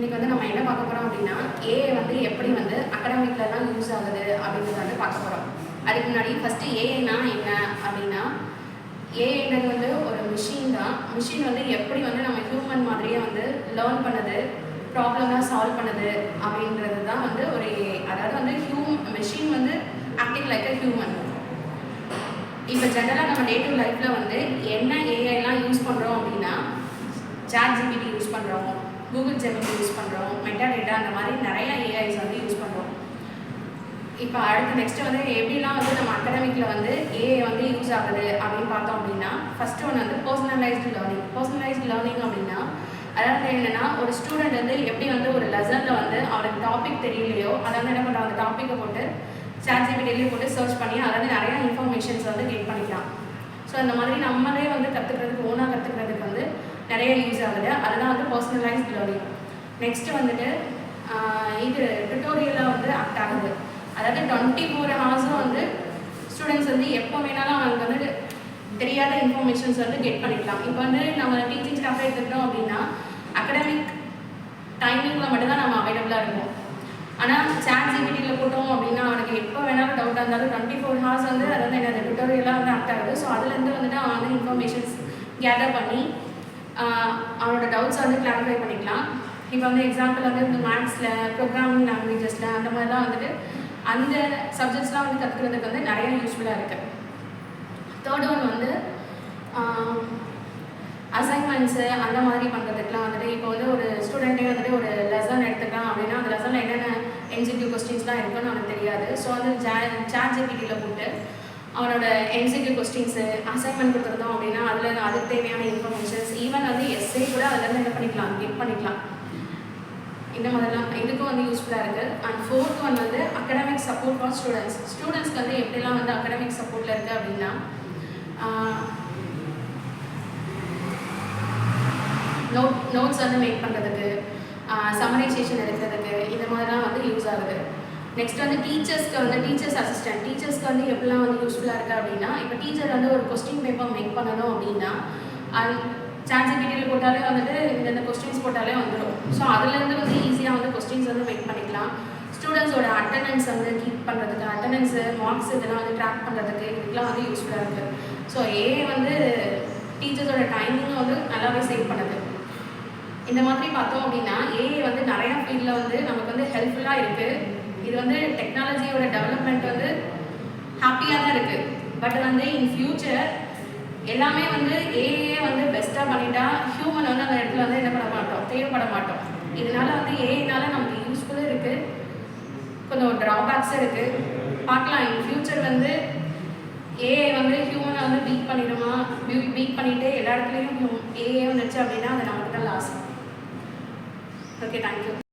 இன்றைக்கி வந்து நம்ம என்ன பார்க்க போகிறோம் அப்படின்னா ஏஐ வந்து எப்படி வந்து அகாடமிக்லலாம் யூஸ் ஆகுது அப்படின்றத வந்து பார்க்க போகிறோம். அதுக்கு முன்னாடி ஃபஸ்ட்டு ஏஐனா என்ன அப்படின்னா, ஏஐன்றது வந்து ஒரு மிஷின் தான். மிஷின் வந்து எப்படி வந்து நம்ம ஹியூமன் மாதிரியே வந்து லேர்ன் பண்ணுது, ப்ராப்ளம்லாம் சால்வ் பண்ணுது அப்படின்றது தான் வந்து ஒரு ஏஐ. அதாவது வந்து மிஷின் வந்து ஆக்டிங் லைக் அ ஹியூமன். இப்போ ஜென்ரலாக நம்ம டே டு லைஃப்பில் வந்து என்ன ஏஐலாம் யூஸ் பண்ணுறோம் அப்படின்னா, ChatGPT யூஸ் பண்ணுறோம், கூகுள் ஜெமினி யூஸ் பண்ணுறோம், மெட்டாடேட்டா அந்த மாதிரி நிறைய ஏஐஸ் வந்து யூஸ் பண்ணுறோம். இப்போ அடுத்து நெக்ஸ்ட்டு வந்து எப்படிலாம் வந்து நம்ம அகாடமிக்கில் வந்து ஏஐ வந்து யூஸ் ஆகுது அப்படின்னு பார்த்தோம் அப்படின்னா, ஃபஸ்ட்டு ஒன்று வந்து பர்சனலைஸ்டு லேர்னிங். பர்சனலைஸ்டு லேர்னிங் அப்படின்னா அதாவது என்னென்னா, ஒரு ஸ்டூடெண்ட் வந்து எப்படி வந்து ஒரு லெசனில் வந்து அவருக்கு டாபிக் தெரியலையோ அதை வந்து என்ன பண்ணுறாங்க, அந்த டாப்பிக்கை போட்டு ChatGPTலேயே போட்டு சர்ச் பண்ணி அதாவது நிறையா இன்ஃபர்மேஷன்ஸ் வந்து கெயின் பண்ணிக்கலாம். ஸோ அந்த மாதிரி நம்மளே வந்து கற்றுக்கிறதுக்கு ஓனாக கற்றுக்கிறதுக்கு வந்து நிறைய யூஸ் ஆகுது. அதுதான் வந்து பர்சனலைஸ்ட் லேர்னிங். நெக்ஸ்ட்டு வந்துட்டு இது டுட்டோரியலாக வந்து ஆக்ட் ஆகுது. அதாவது 24 ஹவர்ஸும் வந்து ஸ்டூடெண்ட்ஸ் வந்து எப்போ வேணாலும் அவங்களுக்கு வந்து தெரியாத இன்ஃபர்மேஷன்ஸ் வந்து கெட் பண்ணிக்கலாம். இப்போ வந்து நம்ம டீச்சிங் ஸ்டாஃபே எடுத்துக்கிட்டோம் அப்படின்னா அகடமிக் டைமிங்கில் மட்டும்தான் நம்ம அவைலபிளாக இருக்கும். ஆனால் ChatGPTயில் போட்டோம் அப்படின்னா அவனுக்கு எப்போ வேணாலும் டவுட்டாக இருந்தாலும் 24 ஹவர்ஸ் வந்து அது வந்து என்ன டுட்டோரியலாக வந்து ஆக்ட் ஆகுது. ஸோ அதுலேருந்து வந்துட்டு அவன் வந்து இன்ஃபர்மேஷன்ஸ் கேதர் பண்ணி அவனோட டவுட்ஸை வந்து கிளாரிஃபை பண்ணிக்கலாம். இப்போ வந்து எக்ஸாம்பிள் வந்து இந்த மேக்ஸில், ப்ரோக்ராமிங் லாங்குவேஜஸில் அந்த மாதிரிலாம் வந்துட்டு அந்த சப்ஜெக்ட்ஸ்லாம் வந்து கற்றுக்கிறதுக்கு வந்து நிறைய யூஸ்ஃபுல்லாக இருக்குது. தேர்ட் ஒன் வந்து அசைன்மெண்ட்ஸு அந்த மாதிரி பண்ணுறதுக்குலாம் வந்துட்டு இப்போ வந்து ஒரு ஸ்டூடெண்ட்டே வந்துட்டு ஒரு லெசன் எடுத்துக்கலாம் அப்படின்னா அந்த லெசனில் என்னென்ன MCQ கொஸ்டின்ஸ்லாம் இருக்குன்னு அவனுக்கு தெரியாது. ஸோ வந்து ChatGPTயில் போட்டு அவனோட MCQ கொஸ்டின்ஸு அசைன்மெண்ட் கொடுத்துருந்தோம் அப்படின்னா அதில் அதுக்கு தேவையான இன்ஃபர்மேஷன்ஸ் ஈவன் வந்து எஸ்ஏ கூட அதில் என்ன பண்ணிக்கலாம், கெட் பண்ணிக்கலாம். இந்த மாதிரிலாம் இதுக்கும் வந்து யூஸ்ஃபுல்லாக இருக்குது. அண்ட் ஃபோர்த் ஒன் வந்து அகடமிக் சப்போர்ட் ஃபார் ஸ்டூடெண்ட்ஸ்க்கு வந்து எப்படிலாம் வந்து அகடமிக் சப்போர்ட்டில் இருக்குது அப்படின்னா நோட்ஸ் வந்து மேக் பண்ணுறதுக்கு, சம்மரைசேஷன் எடுக்கிறதுக்கு இந்த மாதிரிலாம் வந்து யூஸ் ஆகுது. நெக்ஸ்ட் வந்து டீச்சர்ஸ்க்கு வந்து டீச்சர்ஸ் அசிஸ்டன்ட் டீச்சர்ஸ்க்கு வந்து எப்படிலாம் வந்து யூஸ்ஃபுல்லாக இருக்குது அப்படின்னா, இப்போ டீச்சர் வந்து ஒரு கொஸ்டின் பேப்பர் மேக் பண்ணணும் அப்படின்னா ChatGPTயில் போட்டாலே வந்துட்டு இந்த கொஸ்டின்ஸ் போட்டாலே வந்துடும். ஸோ அதுலேருந்து வந்து ஈஸியாக வந்து கொஸ்டின்ஸ் வந்து மேக் பண்ணிக்கலாம். ஸ்டூடெண்ட்ஸோட அட்டண்டன்ஸ் வந்து கீப் பண்ணுறதுக்கு, அட்டண்டன்ஸு மார்க்ஸ் இதெல்லாம் வந்து ட்ராக் பண்ணுறதுக்கு இதுக்கெலாம் வந்து யூஸ்ஃபுல்லாக இருக்குது. ஸோ ஏஐ வந்து டீச்சர்ஸோட டைமிங்கை வந்து நல்லாவே சேவ் பண்ணுது. இந்த மாதிரி பார்த்தோம் அப்படின்னா ஏஐ வந்து நிறையா ஃபீல்டில் வந்து நமக்கு வந்து ஹெல்ப்ஃபுல்லாக இருக்குது. இது வந்து டெக்னாலஜியோட டெவலப்மெண்ட் வந்து ஹாப்பியாக தான் இருக்குது. பட் வந்து இன் ஃப்யூச்சர் எல்லாமே வந்து ஏஐயே வந்து பெஸ்ட்டாக பண்ணிட்டா ஹியூமன் வந்து அந்த இடத்துல வந்து என்ன பண்ண மாட்டோம், தேவைப்பட மாட்டோம். இதனால வந்து ஏஐனால நமக்கு யூஸ்ஃபுல்லும் இருக்குது, கொஞ்சம் ட்ராபேக்ஸும் இருக்குது. பார்க்கலாம் இன் ஃப்யூச்சர் வந்து ஏஐ வந்து ஹியூமனை வந்து பீட் பண்ணிவிட்டு எல்லா இடத்துலையும் ஏஐ வந்துச்சு அப்படின்னா அது நமக்கு தான் லாஸ். Okay, thank you.